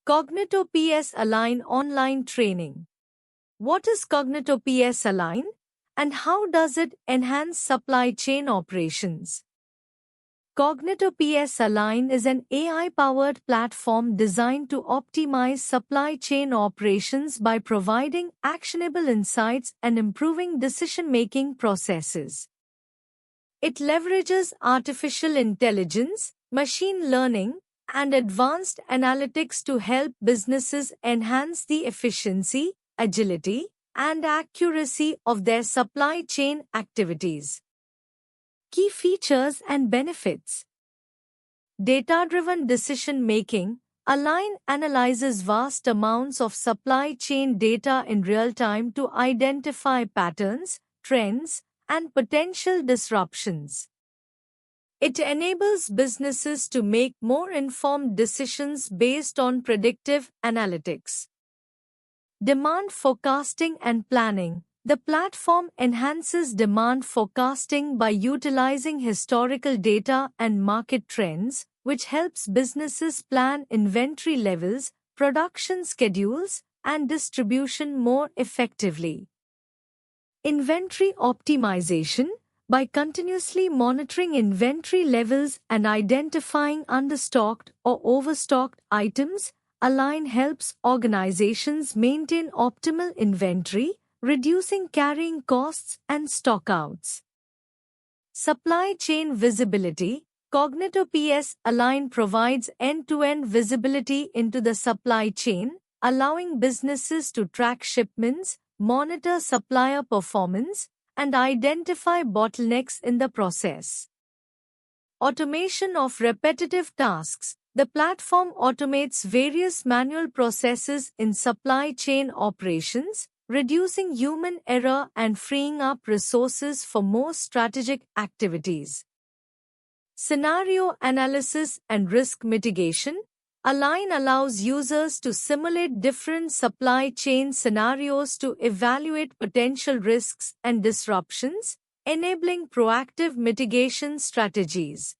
Cognito PS Align Online Training. What is Cognito PS Align and how does it enhance supply chain operations? Cognito PS Align is an AI-powered platform designed to optimize supply chain operations by providing actionable insights and improving decision-making processes. It leverages artificial intelligence, machine learning, and advanced analytics to help businesses enhance the efficiency, agility, and accuracy of their supply chain activities. Key features and benefits. Data-driven decision-making. Align analyzes vast amounts of supply chain data in real time to identify patterns, trends, and potential disruptions. It enables businesses to make more informed decisions based on predictive analytics. Demand forecasting and planning. The platform enhances demand forecasting by utilizing historical data and market trends, which helps businesses plan inventory levels, production schedules, and distribution more effectively. Inventory optimization. By continuously monitoring inventory levels and identifying understocked or overstocked items, Align helps organizations maintain optimal inventory, reducing carrying costs and stockouts. Supply chain visibility. Cognito PS Align provides end-to-end visibility into the supply chain, allowing businesses to track shipments, monitor supplier performance, and identify bottlenecks in the process. Automation of repetitive tasks. The platform automates various manual processes in supply chain operations, reducing human error and freeing up resources for more strategic activities. Scenario analysis and risk mitigation. Align allows users to simulate different supply chain scenarios to evaluate potential risks and disruptions, enabling proactive mitigation strategies.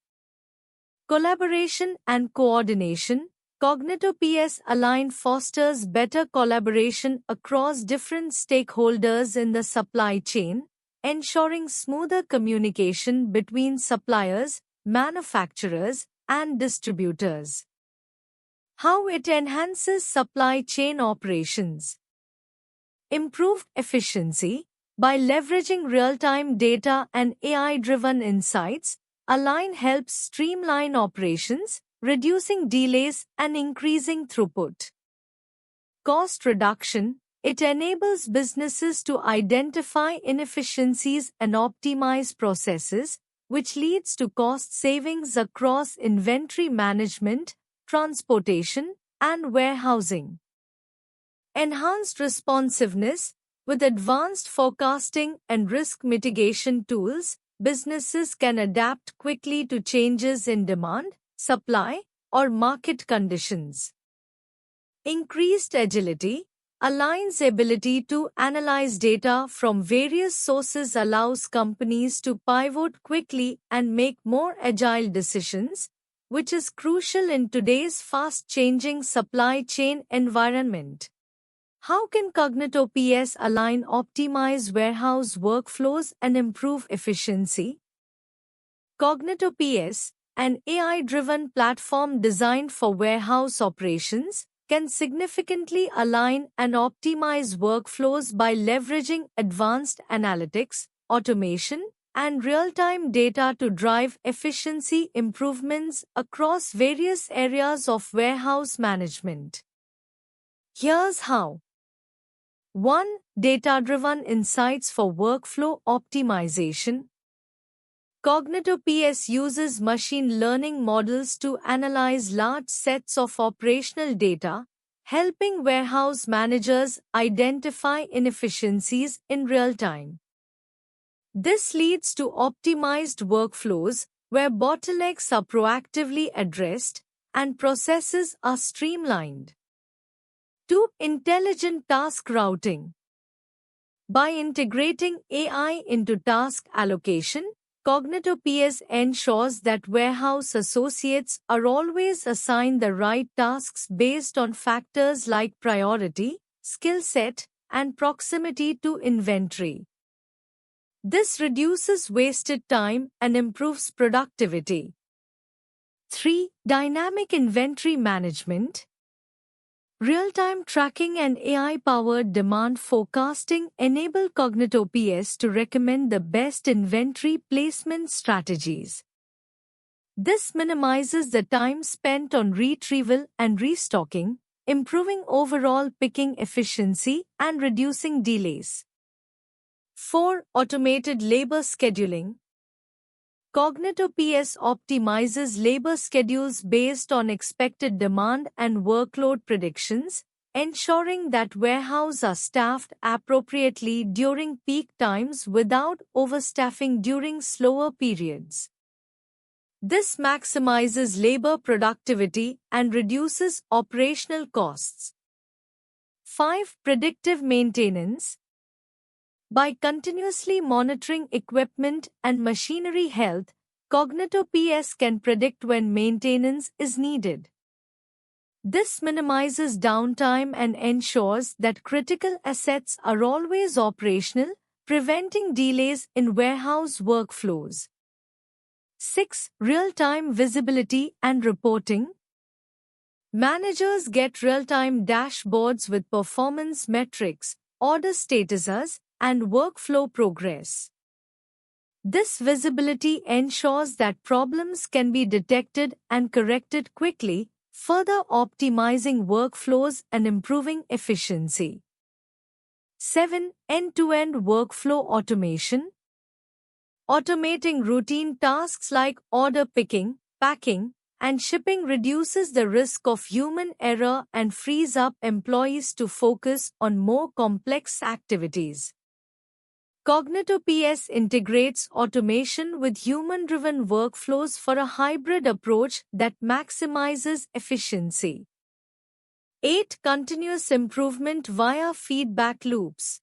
Collaboration and coordination. Cognito PS Align fosters better collaboration across different stakeholders in the supply chain, ensuring smoother communication between suppliers, manufacturers, and distributors. How it enhances supply chain operations. Improved efficiency. By leveraging real-time data and AI-driven insights, Align helps streamline operations, reducing delays and increasing throughput. Cost reduction. It enables businesses to identify inefficiencies and optimize processes, which leads to cost savings across inventory management, transportation, and warehousing. Enhanced responsiveness. With advanced forecasting and risk mitigation tools, businesses can adapt quickly to changes in demand, supply, or market conditions. Increased agility. Align's ability to analyze data from various sources allows companies to pivot quickly and make more agile decisions, which is crucial in today's fast-changing supply chain environment. How can Cognito PS Align optimize warehouse workflows and improve efficiency? Cognito PS, an AI-driven platform designed for warehouse operations, can significantly align and optimize workflows by leveraging advanced analytics, automation, and real-time data to drive efficiency improvements across various areas of warehouse management. Here's how. 1. Data-driven insights for workflow optimization. Cognito PS uses machine learning models to analyze large sets of operational data, helping warehouse managers identify inefficiencies in real time. This leads to optimized workflows where bottlenecks are proactively addressed and processes are streamlined. 2. Intelligent task routing. By integrating AI into task allocation, CognitoPS ensures that warehouse associates are always assigned the right tasks based on factors like priority, skill set, and proximity to inventory. This reduces wasted time and improves productivity. 3. Dynamic inventory management. Real-time tracking and AI-powered demand forecasting enable CognitoPS to recommend the best inventory placement strategies. This minimizes the time spent on retrieval and restocking, improving overall picking efficiency and reducing delays. 4. Automated labor scheduling. CognitoPS optimizes labor schedules based on expected demand and workload predictions, ensuring that warehouses are staffed appropriately during peak times without overstaffing during slower periods. This maximizes labor productivity and reduces operational costs. 5. Predictive maintenance. By continuously monitoring equipment and machinery health, CognitoPS can predict when maintenance is needed. This minimizes downtime and ensures that critical assets are always operational, preventing delays in warehouse workflows. 6. Real-time visibility and reporting. Managers get real-time dashboards with performance metrics, order statuses, and workflow progress. This visibility ensures that problems can be detected and corrected quickly, further optimizing workflows and improving efficiency. 7. End-to-end workflow automation. Automating routine tasks like order picking, packing, and shipping reduces the risk of human error and frees up employees to focus on more complex activities. CognitoPS integrates automation with human-driven workflows for a hybrid approach that maximizes efficiency. 8. Continuous improvement via feedback loops.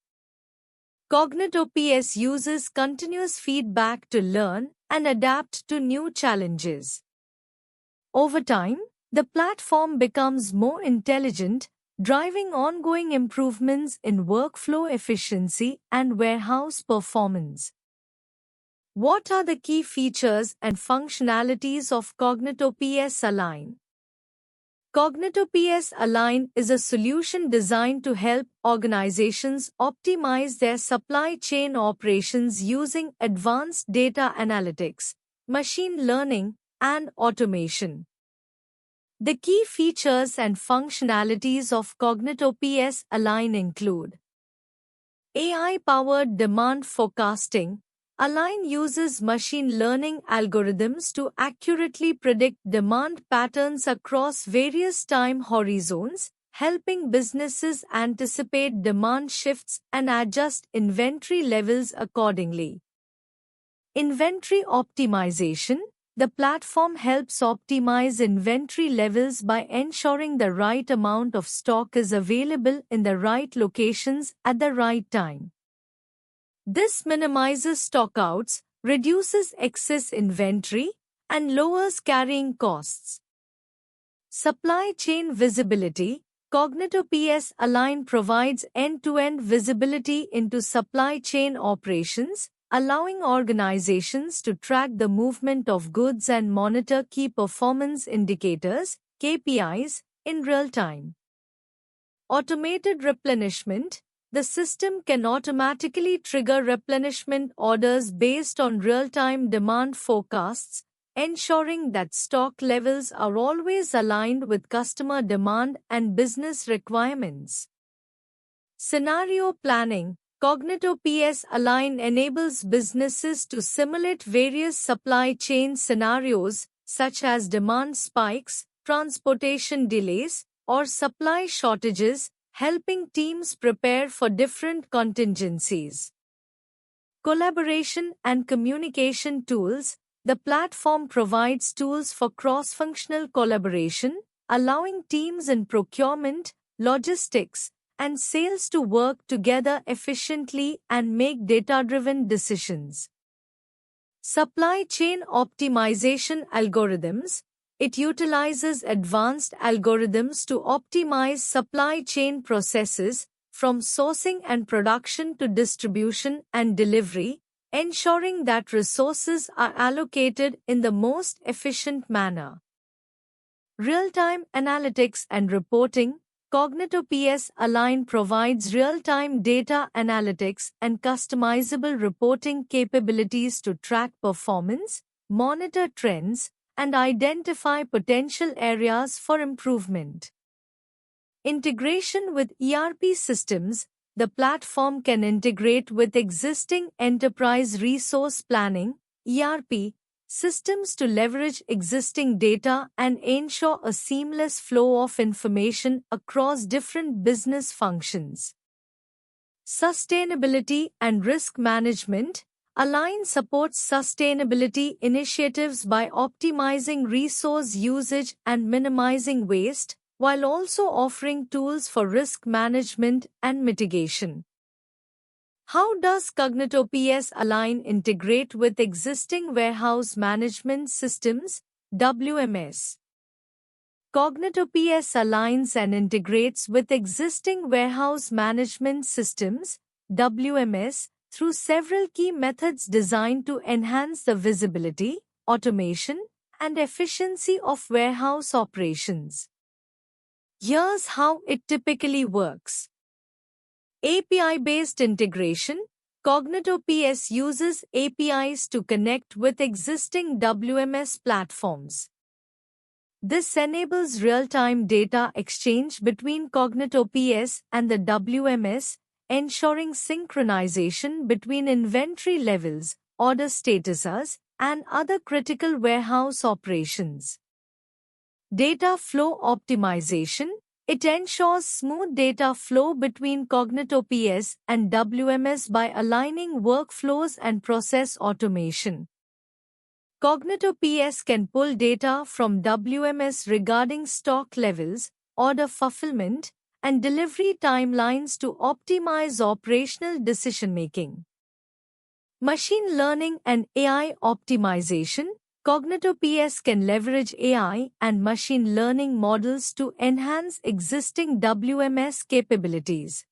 CognitoPS uses continuous feedback to learn and adapt to new challenges. Over time, the platform becomes more intelligent, driving ongoing improvements in workflow efficiency and warehouse performance. What are the key features and functionalities of CognitoPS Align? CognitoPS Align is a solution designed to help organizations optimize their supply chain operations using advanced data analytics, machine learning, and automation. The key features and functionalities of CognitoPS Align include AI-powered demand forecasting. Align uses machine learning algorithms to accurately predict demand patterns across various time horizons, helping businesses anticipate demand shifts and adjust inventory levels accordingly. Inventory optimization. The platform helps optimize inventory levels by ensuring the right amount of stock is available in the right locations at the right time. This minimizes stockouts, reduces excess inventory, and lowers carrying costs. Supply chain visibility. CognitoPS Align provides end-to-end visibility into supply chain operations, allowing organizations to track the movement of goods and monitor key performance indicators, KPIs, in real time. Automated replenishment. The system can automatically trigger replenishment orders based on real-time demand forecasts, ensuring that stock levels are always aligned with customer demand and business requirements. Scenario planning. CognitoPS Align enables businesses to simulate various supply chain scenarios, such as demand spikes, transportation delays, or supply shortages, helping teams prepare for different contingencies. Collaboration and communication tools. The platform provides tools for cross-functional collaboration, allowing teams in procurement, logistics, and sales to work together efficiently and make data-driven decisions. Supply chain optimization algorithms. It utilizes advanced algorithms to optimize supply chain processes from sourcing and production to distribution and delivery, ensuring that resources are allocated in the most efficient manner. Real-time analytics and reporting. Cognito PS Align provides real-time data analytics and customizable reporting capabilities to track performance, monitor trends, and identify potential areas for improvement. Integration with ERP systems. The platform can integrate with existing enterprise resource planning (ERP) systems to leverage existing data and ensure a seamless flow of information across different business functions. Sustainability and risk management. Align supports sustainability initiatives by optimizing resource usage and minimizing waste, while also offering tools for risk management and mitigation. How does Cognito PS Align integrate with existing warehouse management systems, WMS? Cognito PS aligns and integrates with existing warehouse management systems, WMS, through several key methods designed to enhance the visibility, automation, and efficiency of warehouse operations. Here's how it typically works. API-based integration. Cognito PS uses APIs to connect with existing WMS platforms. This enables real-time data exchange between Cognito PS and the WMS, ensuring synchronization between inventory levels, order statuses, and other critical warehouse operations. Data flow optimization. It ensures smooth data flow between Cognito PS and WMS by aligning workflows and process automation. Cognito PS can pull data from WMS regarding stock levels, order fulfillment, and delivery timelines to optimize operational decision-making. Machine learning and AI optimization. Cognito PS can leverage AI and machine learning models to enhance existing WMS capabilities.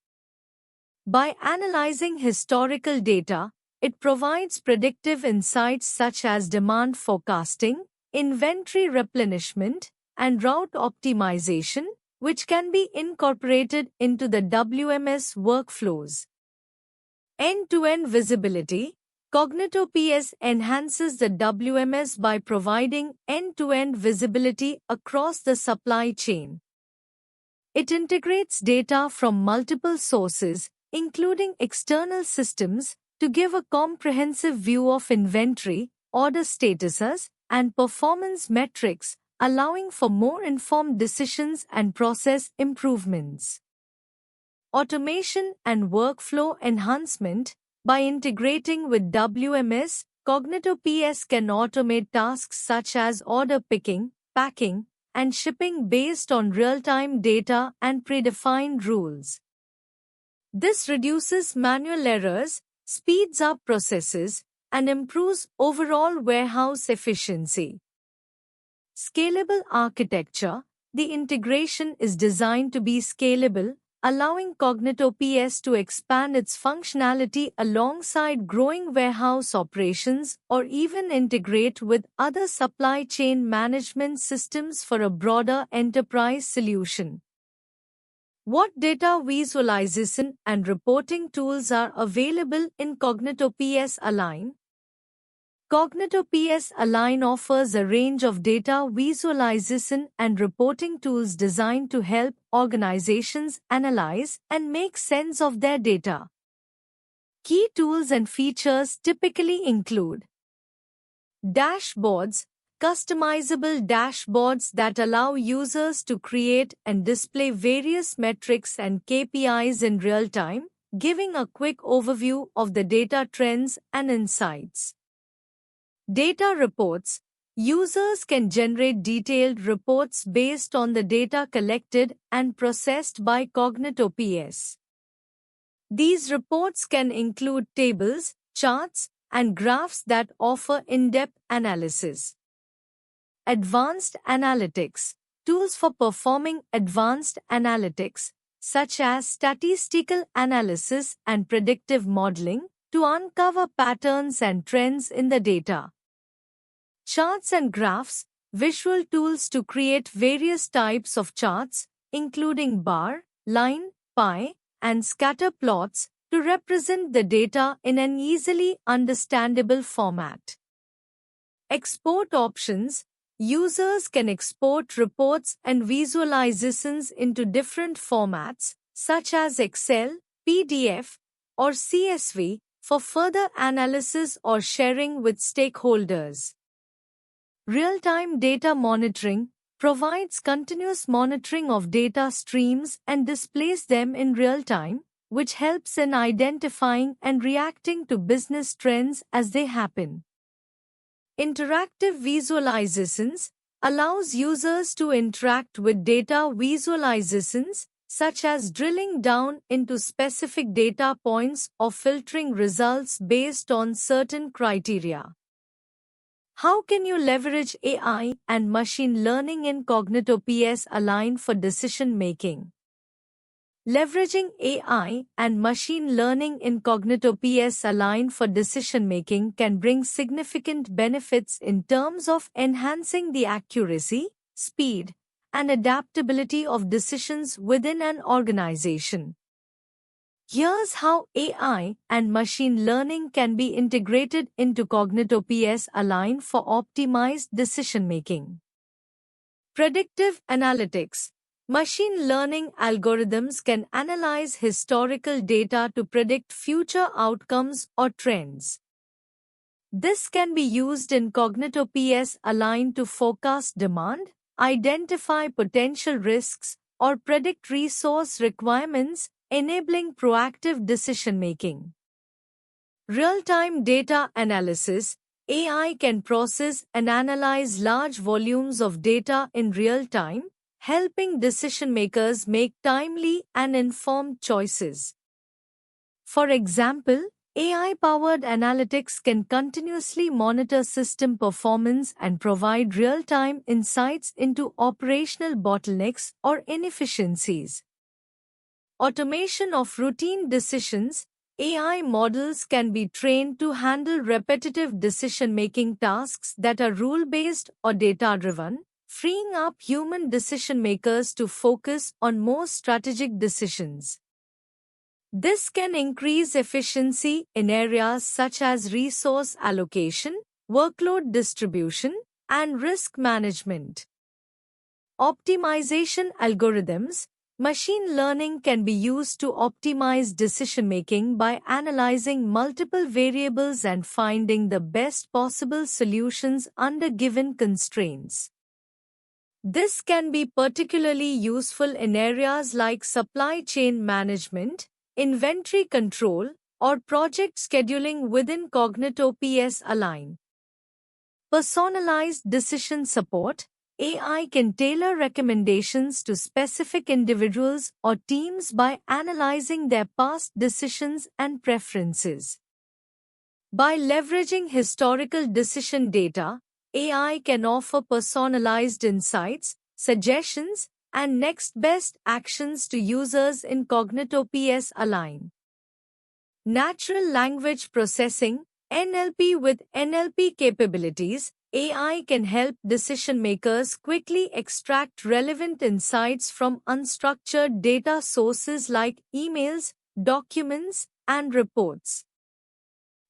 By analyzing historical data, it provides predictive insights such as demand forecasting, inventory replenishment, and route optimization, which can be incorporated into the WMS workflows. End-to-end visibility. Cognito PS enhances the WMS by providing end-to-end visibility across the supply chain. It integrates data from multiple sources, including external systems, to give a comprehensive view of inventory, order statuses, and performance metrics, allowing for more informed decisions and process improvements. Automation and workflow enhancement. By integrating with WMS, Cognito PS can automate tasks such as order picking, packing, and shipping based on real-time data and predefined rules. This reduces manual errors, speeds up processes, and improves overall warehouse efficiency. Scalable architecture. The integration is designed to be scalable, allowing Cognito PS to expand its functionality alongside growing warehouse operations or even integrate with other supply chain management systems for a broader enterprise solution. What data visualization and reporting tools are available in Cognito PS Align? Cognito PS Align offers a range of data visualization and reporting tools designed to help organizations analyze and make sense of their data. Key tools and features typically include dashboards, customizable dashboards that allow users to create and display various metrics and KPIs in real time, giving a quick overview of the data trends and insights. Data reports. Users can generate detailed reports based on the data collected and processed by Cognito PS. These reports can include tables, charts, and graphs that offer in-depth analysis. Advanced analytics. Tools for performing advanced analytics, such as statistical analysis and predictive modeling, to uncover patterns and trends in the data. Charts and graphs. Visual tools to create various types of charts, including bar, line, pie, and scatter plots, to represent the data in an easily understandable format. Export options. Users can export reports and visualizations into different formats, such as Excel, PDF, or CSV, for further analysis or sharing with stakeholders. Real-time data monitoring provides continuous monitoring of data streams and displays them in real time, which helps in identifying and reacting to business trends as they happen. Interactive visualizations allows users to interact with data visualizations, such as drilling down into specific data points or filtering results based on certain criteria. How can you leverage AI and machine learning in Cognito-PS Align for decision making? Leveraging AI and machine learning in Cognito-PS Align for decision-making can bring significant benefits in terms of enhancing the accuracy, speed, and adaptability of decisions within an organization. Here's how AI and machine learning can be integrated into Cognito-PS Align for optimized decision-making. Predictive analytics. Machine learning algorithms can analyze historical data to predict future outcomes or trends. This can be used in Cognito-PS Align to forecast demand, identify potential risks, or predict resource requirements, enabling proactive decision-making. Real-time data analysis. AI can process and analyze large volumes of data in real time, helping decision-makers make timely and informed choices. For example, AI-powered analytics can continuously monitor system performance and provide real-time insights into operational bottlenecks or inefficiencies. Automation of routine decisions. AI models can be trained to handle repetitive decision-making tasks that are rule-based or data-driven, freeing up human decision-makers to focus on more strategic decisions. This can increase efficiency in areas such as resource allocation, workload distribution, and risk management. Optimization algorithms. Machine learning can be used to optimize decision-making by analyzing multiple variables and finding the best possible solutions under given constraints. This can be particularly useful in areas like supply chain management, inventory control, or project scheduling within Cognito-PS Align. Personalized decision support. AI can tailor recommendations to specific individuals or teams by analyzing their past decisions and preferences. By leveraging historical decision data, AI can offer personalized insights, suggestions, and next best actions to users in Cognito-PS Align. Natural language processing, NLP. With NLP capabilities, AI can help decision-makers quickly extract relevant insights from unstructured data sources like emails, documents, and reports.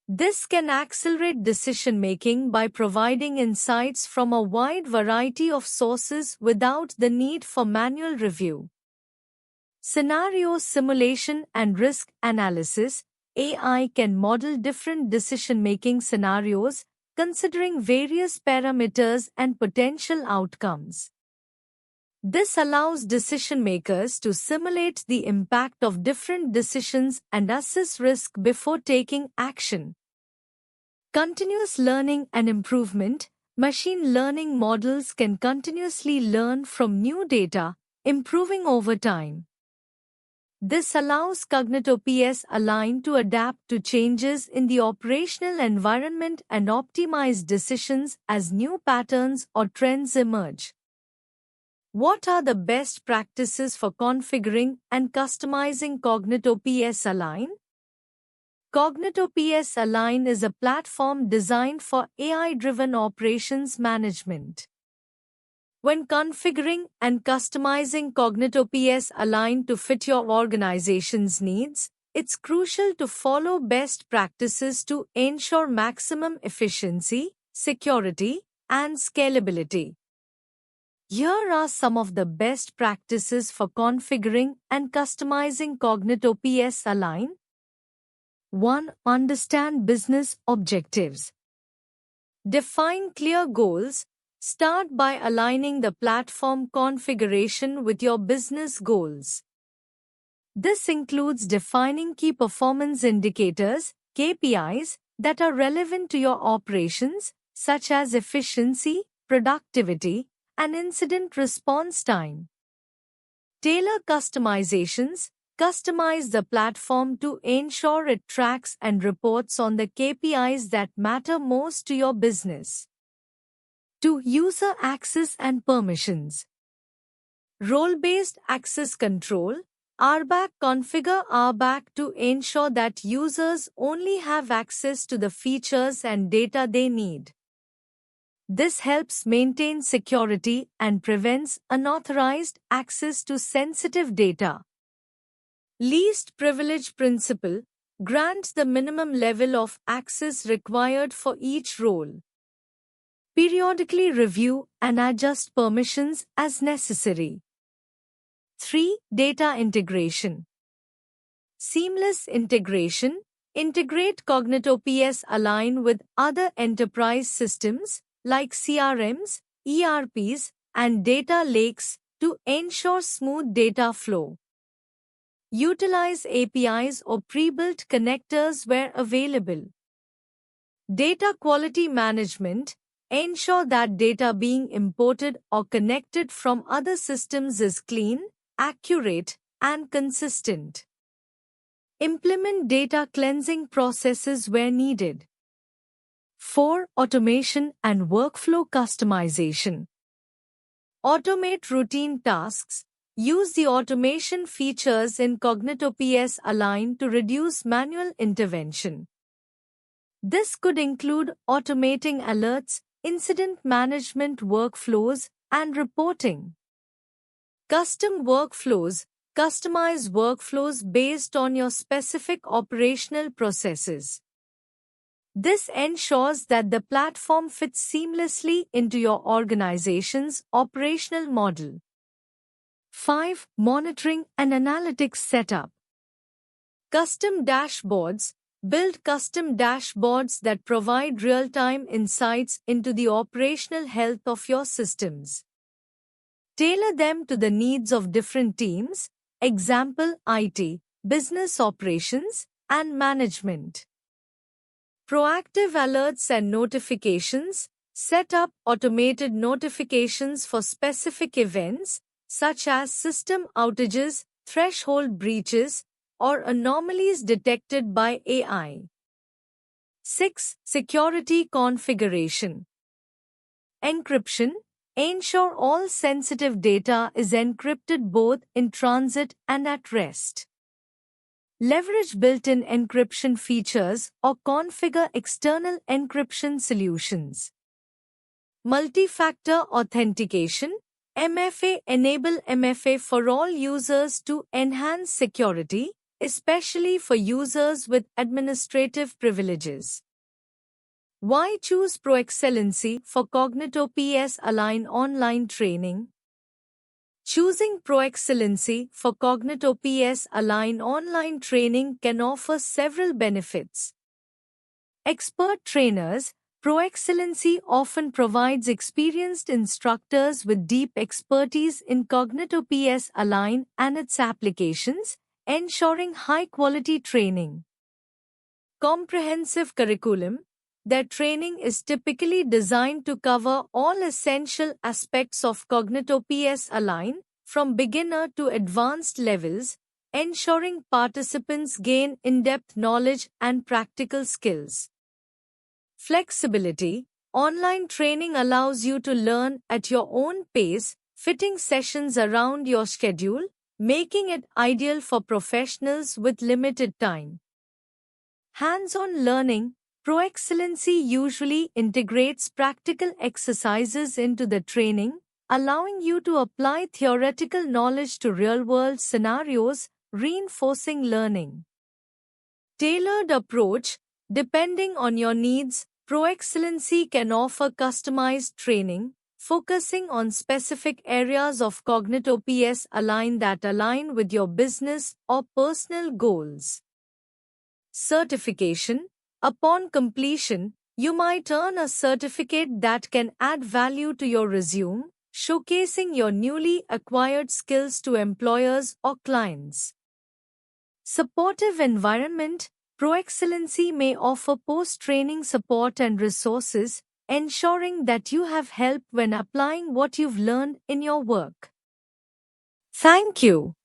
This can accelerate decision-making by providing insights from a wide variety of sources without the need for manual review. Scenario simulation and risk analysis. AI can model different decision-making scenarios, considering various parameters and potential outcomes. This allows decision-makers to simulate the impact of different decisions and assess risk before taking action. Continuous learning and improvement. Machine learning models can continuously learn from new data, improving over time. This allows Cognito PS Align to adapt to changes in the operational environment and optimize decisions as new patterns or trends emerge. What are the best practices for configuring and customizing Cognito PS Align? Cognito PS Align is a platform designed for AI-driven operations management. When configuring and customizing Cognito PS Align to fit your organization's needs, it's crucial to follow best practices to ensure maximum efficiency, security, and scalability. Here are some of the best practices for configuring and customizing Cognito PS Align. 1. Understand business objectives. Define clear goals. Start by aligning the platform configuration with your business goals. This includes defining key performance indicators, KPIs, that are relevant to your operations, such as efficiency, productivity, and incident response time. Tailor customizations. Customize the platform to ensure it tracks and reports on the KPIs that matter most to your business. 2. User access and permissions. Role-based access control. RBAC. Configure RBAC to ensure that users only have access to the features and data they need. This helps maintain security and prevents unauthorized access to sensitive data. Least privilege principle. Grant the minimum level of access required for each role. Periodically review and adjust permissions as necessary. 3. Data integration. Seamless integration. Integrate Cognito PS Align with other enterprise systems like CRMs, ERPs, and data lakes to ensure smooth data flow. Utilize APIs or pre-built connectors where available. Data quality management. Ensure that data being imported or connected from other systems is clean, accurate, and consistent. Implement data cleansing processes where needed. 4. Automation and workflow customization. Automate routine tasks. Use the automation features in Cognito PS Align to reduce manual intervention. This could include automating alerts, incident management workflows, and reporting. Custom workflows. Customize workflows based on your specific operational processes. This ensures that the platform fits seamlessly into your organization's operational model. 5. Monitoring and analytics setup. Custom dashboards. Build custom dashboards that provide real-time insights into the operational health of your systems. Tailor them to the needs of different teams, example IT, business operations, and management. Proactive alerts and notifications. Set up automated notifications for specific events, such as system outages, threshold breaches, or anomalies detected by AI. 6. Security configuration. Encryption. Ensure all sensitive data is encrypted both in transit and at rest. Leverage built-in encryption features or configure external encryption solutions. Multi-factor authentication. MFA. Enable MFA for all users to enhance security, especially for users with administrative privileges. Why choose ProExcellency for Cognito PS Align online training? Choosing ProExcellency for Cognito PS Align online training can offer several benefits. Expert trainers. ProExcellency often provides experienced instructors with deep expertise in Cognito PS Align and its applications, ensuring high-quality training. Comprehensive curriculum. Their training is typically designed to cover all essential aspects of Cognito PS Align, from beginner to advanced levels, ensuring participants gain in-depth knowledge and practical skills. Flexibility. Online training allows you to learn at your own pace, fitting sessions around your schedule, making it ideal for professionals with limited time. Hands-on learning. ProExcellency usually integrates practical exercises into the training, allowing you to apply theoretical knowledge to real-world scenarios, reinforcing learning. Tailored approach. Depending on your needs, ProExcellency can offer customized training, focusing on specific areas of Cognito PS Align that align with your business or personal goals. Certification. Upon completion, you might earn a certificate that can add value to your resume, showcasing your newly acquired skills to employers or clients. Supportive environment. ProExcellency may offer post-training support and resources, ensuring that you have help when applying what you've learned in your work. Thank you.